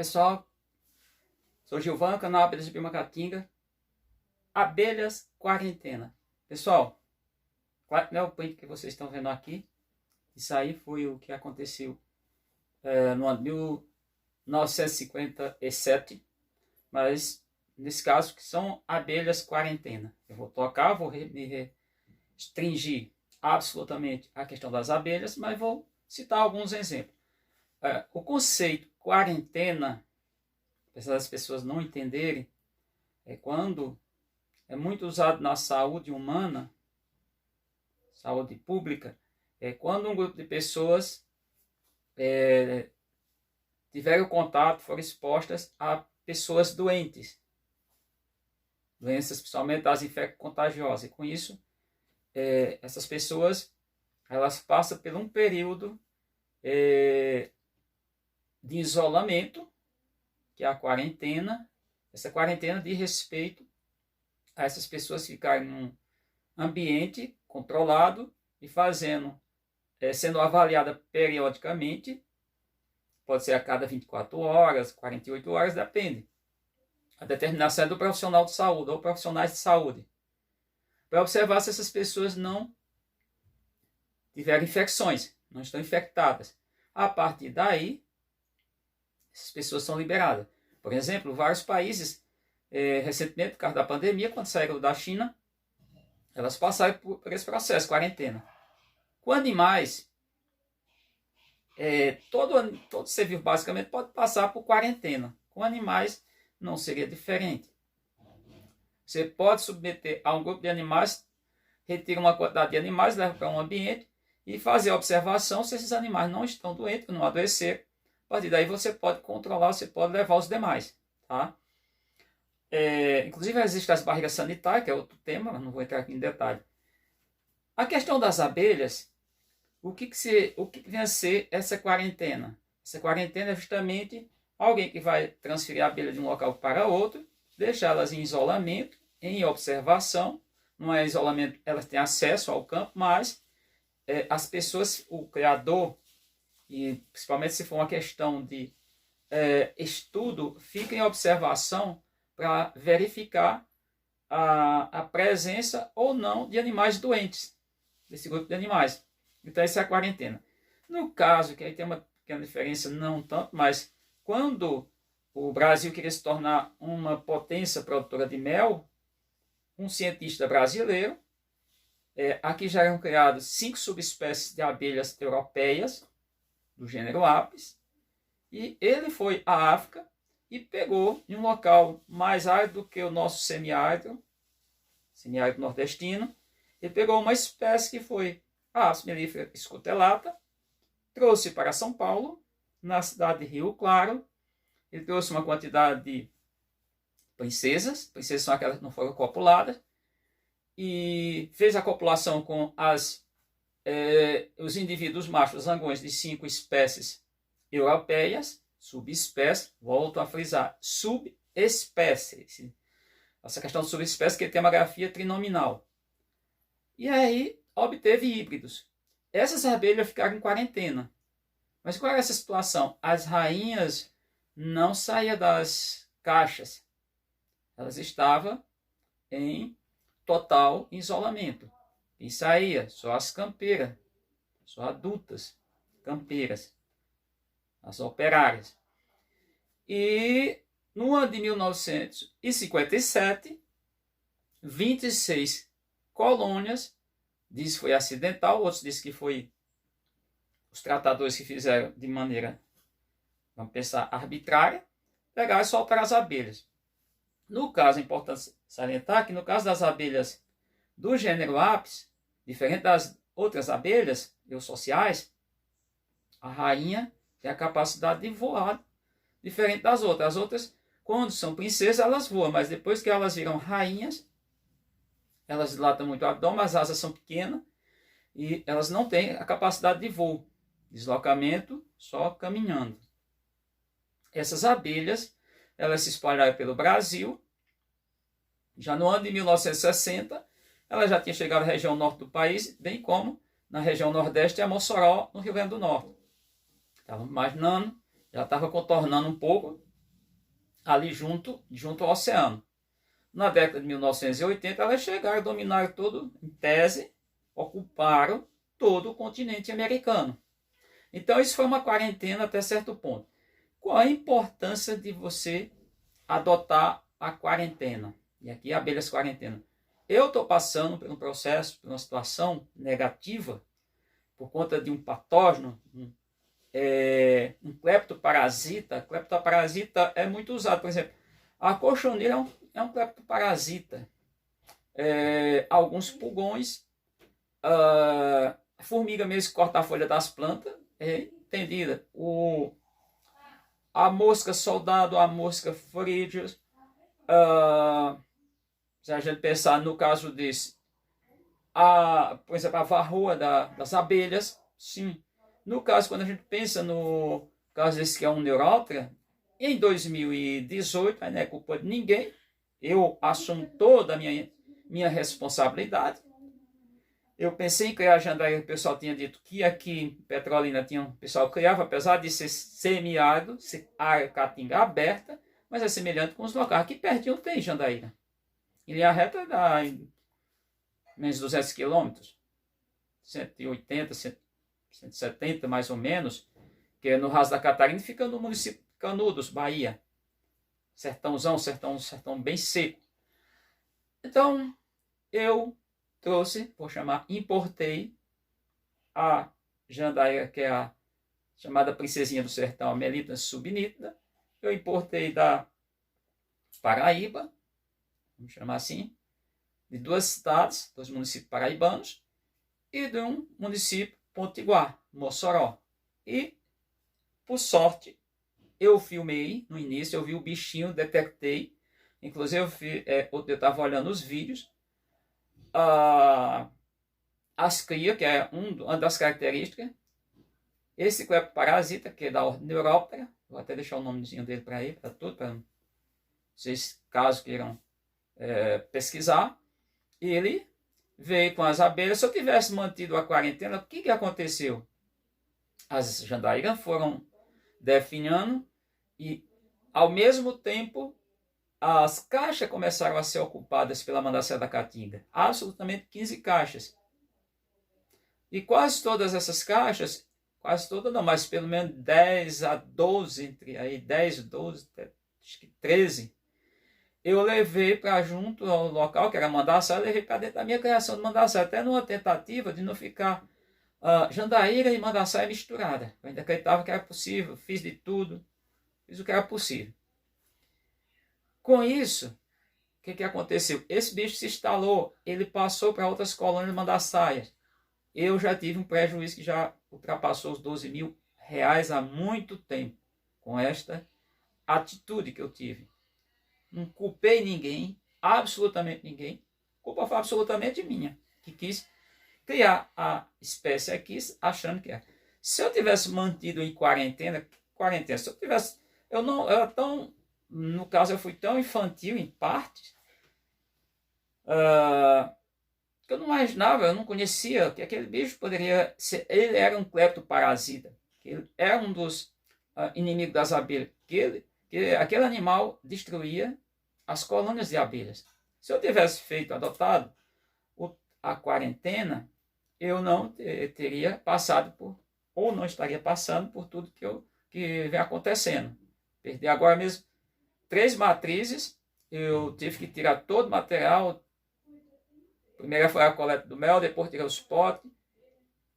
pessoal, sou Gilvan, canal Abelhas de Bimacatinga. Abelhas quarentena. Pessoal, claro que não é o print que vocês estão vendo aqui. Isso aí foi o que aconteceu no ano 1957. Mas nesse caso que são abelhas quarentena. Eu vou tocar, vou me restringir absolutamente a questão das abelhas, mas vou citar alguns exemplos. O conceito quarentena, apesar das pessoas não entenderem, é quando é muito usado na saúde humana, saúde pública, é quando um grupo de pessoas tiveram contato, foram expostas a pessoas doentes, doenças principalmente das infecto-contagiosas. E com isso, essas pessoas elas passam por um período de isolamento, que é a quarentena. Essa quarentena diz respeito a essas pessoas ficarem num ambiente controlado e sendo avaliada periodicamente, pode ser a cada 24 horas, 48 horas, depende. A determinação é do profissional de saúde ou profissionais de saúde, para observar se essas pessoas não tiveram infecções, não estão infectadas. A partir daí, essas pessoas são liberadas. Por exemplo, vários países, recentemente, por causa da pandemia, quando saíram da China, elas passaram por esse processo, quarentena. Com animais, todo ser vivo basicamente pode passar por quarentena. Com animais não seria diferente. Você pode submeter a um grupo de animais, retira uma quantidade de animais, leva para um ambiente e fazer a observação se esses animais não estão doentes, não adoeceram. A partir daí você pode controlar, você pode levar os demais. Tá? Inclusive existem as barreiras sanitárias, que é outro tema, mas não vou entrar aqui em detalhe. A questão das abelhas, o que vem a ser essa quarentena? Essa quarentena é justamente alguém que vai transferir a abelha de um local para outro, deixá-las em isolamento, em observação. Não é isolamento, elas têm acesso ao campo, mas as pessoas, o criador, e principalmente se for uma questão de estudo, fica em observação para verificar a presença ou não de animais doentes, desse grupo de animais. Então essa é a quarentena. No caso, que aí tem uma pequena diferença, não tanto, mas quando o Brasil queria se tornar uma potência produtora de mel, um cientista brasileiro, aqui já eram criadas 5 subespécies de abelhas europeias, do gênero Apis, e ele foi à África e pegou em um local mais árido do que o nosso semiárido nordestino. Ele pegou uma espécie que foi a Apis mellifera scutellata, trouxe para São Paulo, na cidade de Rio Claro. Ele trouxe uma quantidade de princesas são aquelas que não foram copuladas, e fez a copulação com os indivíduos machos zangões de 5 espécies europeias, subespécies, volto a frisar, subespécies. Essa questão de subespécie que tem uma grafia trinominal. E aí obteve híbridos. Essas abelhas ficaram em quarentena. Mas qual era essa situação? As rainhas não saíam das caixas. Elas estavam em total isolamento. E saía só as campeiras, só adultas campeiras, as operárias. E no ano de 1957, 26 colônias, diz que foi acidental, outros dizem que foi os tratadores que fizeram de maneira, vamos pensar, arbitrária, pegaram e soltaram as abelhas. No caso, é importante salientar que no caso das abelhas do gênero Apis, diferente das outras abelhas eusociais, a rainha tem a capacidade de voar diferente das outras. As outras, quando são princesas, elas voam, mas depois que elas viram rainhas, elas dilatam muito o abdômen, as asas são pequenas e elas não têm a capacidade de voo, deslocamento só caminhando. Essas abelhas, elas se espalharam pelo Brasil. Já no ano de 1960, ela já tinha chegado à região norte do país, bem como na região nordeste e a Mossoró, no Rio Grande do Norte. Estava imaginando, já estava contornando um pouco ali junto ao oceano. Na década de 1980, elas chegaram a dominar todo, em tese, ocuparam todo o continente americano. Então, isso foi uma quarentena até certo ponto. Qual a importância de você adotar a quarentena? E aqui, abelhas quarentena. Eu estou passando por um processo, por uma situação negativa, por conta de um patógeno, um cleptoparasita. Cleptoparasita é muito usado, por exemplo, a cochonilha é um cleptoparasita. Alguns pulgões, a formiga mesmo que corta a folha das plantas, é entendida. A mosca soldado, a mosca frígea, se a gente pensar no caso desse, por exemplo, a varroa das abelhas, sim. No caso, quando a gente pensa no caso desse que é um Neuróptera, em 2018, não é culpa de ninguém, eu assumo toda a minha responsabilidade. Eu pensei em criar jandaíra, o pessoal tinha dito que aqui em Petrolina o pessoal criava, apesar de ser semiárido, ser área caatinga aberta, mas é semelhante com os locais. Aqui pertinho tem jandaíra. Em linha reta dá menos de 200 quilômetros, 180, 170 mais ou menos, que é no Raso da Catarina, fica no município de Canudos, Bahia. Sertãozão, sertão bem seco. Então, eu trouxe, importei a jandaíra, que é a chamada princesinha do sertão, a Melita subnítida. Eu importei da Paraíba, vamos chamar assim, de 2 cidades, 2 municípios paraibanos, e de um município potiguar, Mossoró. E, por sorte, eu filmei no início, eu vi o bichinho, detectei, inclusive eu estava olhando os vídeos, as crias, que é uma das características, esse cleptoparasita, que é da ordem Neuróptera, vou até deixar o nomezinho dele para aí, para tudo, para vocês, caso queiram pesquisar, ele veio com as abelhas. Se eu tivesse mantido a quarentena, o que aconteceu? As jandaíras foram definhando e, ao mesmo tempo, as caixas começaram a ser ocupadas pela Mandaçaia da Caatinga. Absolutamente 15 caixas. E quase todas essas caixas, quase todas não, mas pelo menos 10 a 12, entre aí 10, 12, acho que 13, eu levei para junto ao local, que era Mandaçaia, eu levei para dentro da minha criação de Mandaçaia, até numa tentativa de não ficar jandaíra e Mandaçaia misturada. Eu ainda acreditava que era possível, fiz de tudo, fiz o que era possível. Com isso, o que aconteceu? Esse bicho se instalou, ele passou para outras colônias de Mandaçaias. Eu já tive um prejuízo que já ultrapassou os R$12.000 há muito tempo, com esta atitude que eu tive. Não culpei ninguém, absolutamente ninguém. A culpa foi absolutamente minha, que quis criar a espécie aqui achando que é. Se eu tivesse mantido em quarentena, se eu tivesse, no caso eu fui tão infantil em parte, que eu não imaginava, eu não conhecia que aquele bicho poderia ser, ele era um cleptoparasita, ele era um dos inimigos das abelhas, que aquele animal destruía as colônias de abelhas. Se eu tivesse adotado a quarentena, eu não teria passado por, ou não estaria passando por tudo que vem acontecendo. Perdi agora mesmo 3 matrizes, eu tive que tirar todo o material. Primeiro foi a coleta do mel, depois tirei os potes,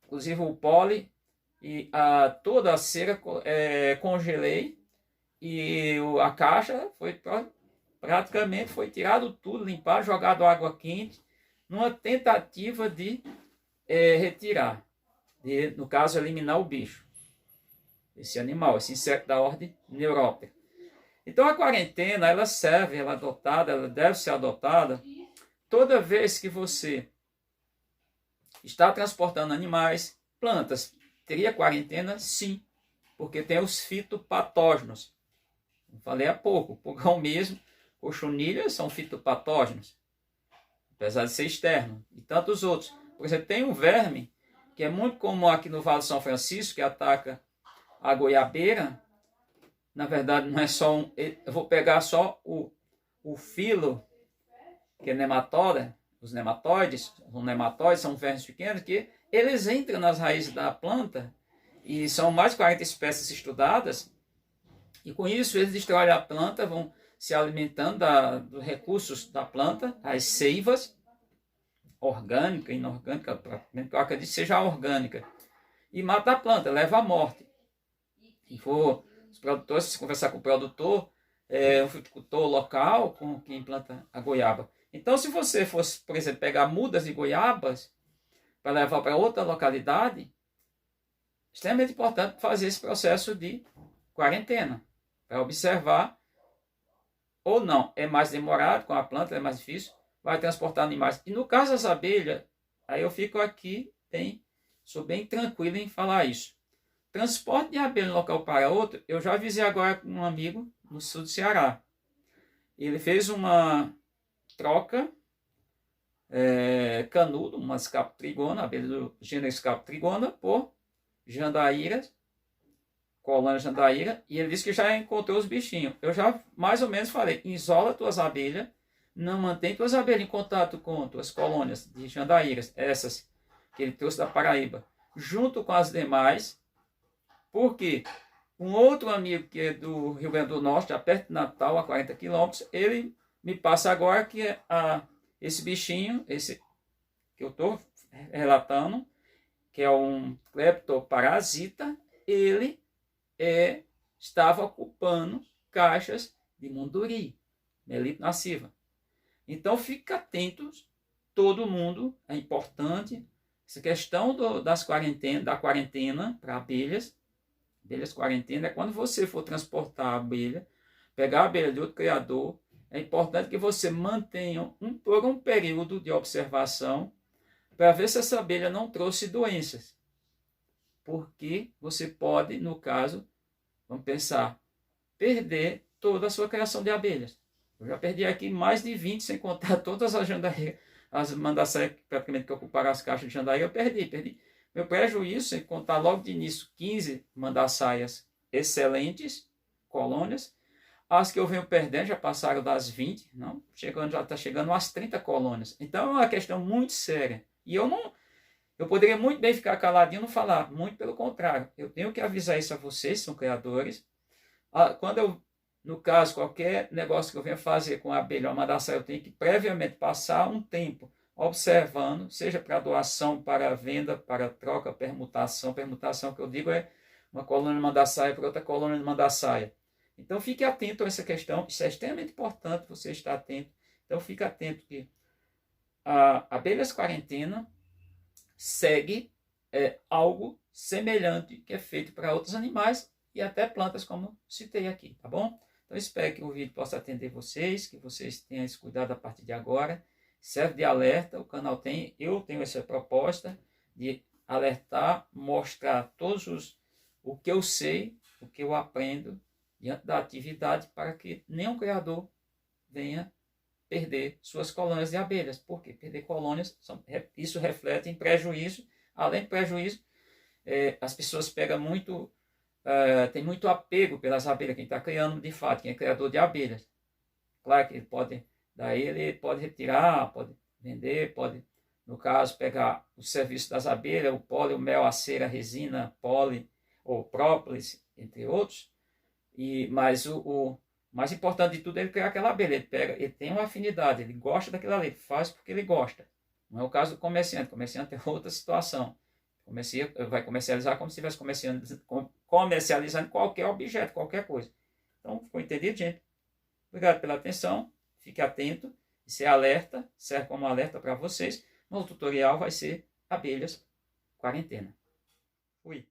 inclusive o pólen, e toda a cera congelei, e a caixa praticamente foi tirado tudo, limpado, jogado água quente, numa tentativa de retirar, no caso eliminar o bicho, esse animal, esse inseto da ordem Neuróptera. Então a quarentena, ela serve, ela é adotada, ela deve ser adotada toda vez que você está transportando animais, plantas. Teria quarentena? Sim, porque tem os fitopatógenos. Eu falei há pouco, o pulgão mesmo, cochonilha são fitopatógenos, apesar de ser externo, e tantos outros. Por exemplo, tem um verme que é muito comum aqui no Vale do São Francisco, que ataca a goiabeira, na verdade não é só um, eu vou pegar só o filo, que é nematóide, os nematóides são vermes pequenos que eles entram nas raízes da planta e são mais de 40 espécies estudadas e com isso eles destroem a planta, vão se alimentando dos recursos da planta, as seivas, orgânica, inorgânica, eu acredito que seja orgânica, e mata a planta, leva à morte. E for os produtores, se conversar com o produtor, um fruticultor local com quem planta a goiaba. Então, se você fosse, por exemplo, pegar mudas de goiabas para levar para outra localidade, extremamente importante fazer esse processo de quarentena, para observar, ou não, é mais demorado com a planta, é mais difícil, vai transportar animais. E no caso das abelhas, aí eu fico aqui, sou bem tranquilo em falar isso. Transporte de abelha de um local para outro, eu já avisei agora com um amigo no sul do Ceará. Ele fez uma troca canudo, uma escapo-trigona, abelha do gênero escapo-trigona, por jandaíras, colônia jandaíra, e ele disse que já encontrou os bichinhos. Eu já mais ou menos falei, isola tuas abelhas, não mantém tuas abelhas em contato com tuas colônias de jandaíras, essas que ele trouxe da Paraíba, junto com as demais, porque um outro amigo que é do Rio Grande do Norte, já perto de Natal, a 40 quilômetros, ele me passa agora que esse bichinho, esse que eu estou relatando, que é um cleptoparasita, ele estava ocupando caixas de munduri, Melito nociva. Então, fique atentos, todo mundo, é importante, essa questão da quarentena para abelhas quarentena, é quando você for transportar a abelha, pegar a abelha de outro criador, é importante que você mantenha por um período de observação para ver se essa abelha não trouxe doenças. Porque você pode, no caso, vamos pensar, perder toda a sua criação de abelhas. Eu já perdi aqui mais de 20, sem contar todas as jandaíras, as mandaçaias praticamente que ocuparam as caixas de jandaíra, eu perdi. Meu prejuízo, sem contar logo de início 15 mandaçaias excelentes, colônias. As que eu venho perdendo já passaram das 20, não? Já está chegando às 30 colônias. Então é uma questão muito séria. E eu poderia muito bem ficar caladinho e não falar, muito pelo contrário. Eu tenho que avisar isso a vocês, são criadores. Quando no caso, qualquer negócio que eu venha fazer com a abelha ou a mandaçaia, eu tenho que previamente passar um tempo observando, seja para doação, para venda, para troca, permutação. Permutação que eu digo é uma colônia de mandaçaia para outra colônia de mandaçaia. Então fique atento a essa questão, isso é extremamente importante você estar atento. Então fique atento que a abelhas quarentena segue algo semelhante que é feito para outros animais e até plantas, como citei aqui, tá bom? Então espero que o vídeo possa atender vocês, que vocês tenham esse cuidado a partir de agora. Serve de alerta, o canal eu tenho essa proposta de alertar, mostrar o que eu sei, o que eu aprendo diante da atividade, para que nenhum criador venha perder suas colônias de abelhas. Por quê? Perder colônias, isso reflete em prejuízo. Além de prejuízo, as pessoas pegam muito, tem muito apego pelas abelhas, quem está criando de fato, quem é criador de abelhas. Claro que daí ele pode retirar, pode vender, pode, no caso, pegar o serviço das abelhas, o pólen, o mel, a cera, a resina, pólen ou própolis, entre outros. Mas o mais importante de tudo é ele criar aquela abelha. Ele tem uma afinidade, ele gosta daquilo ali, ele faz porque ele gosta. Não é o caso do comerciante. O comerciante é outra situação. Vai comercializar como se estivesse comercializando qualquer objeto, qualquer coisa. Então, ficou entendido, gente? Obrigado pela atenção. Fique atento. Isso é alerta, serve como alerta para vocês. Mas o tutorial vai ser abelhas quarentena. Fui.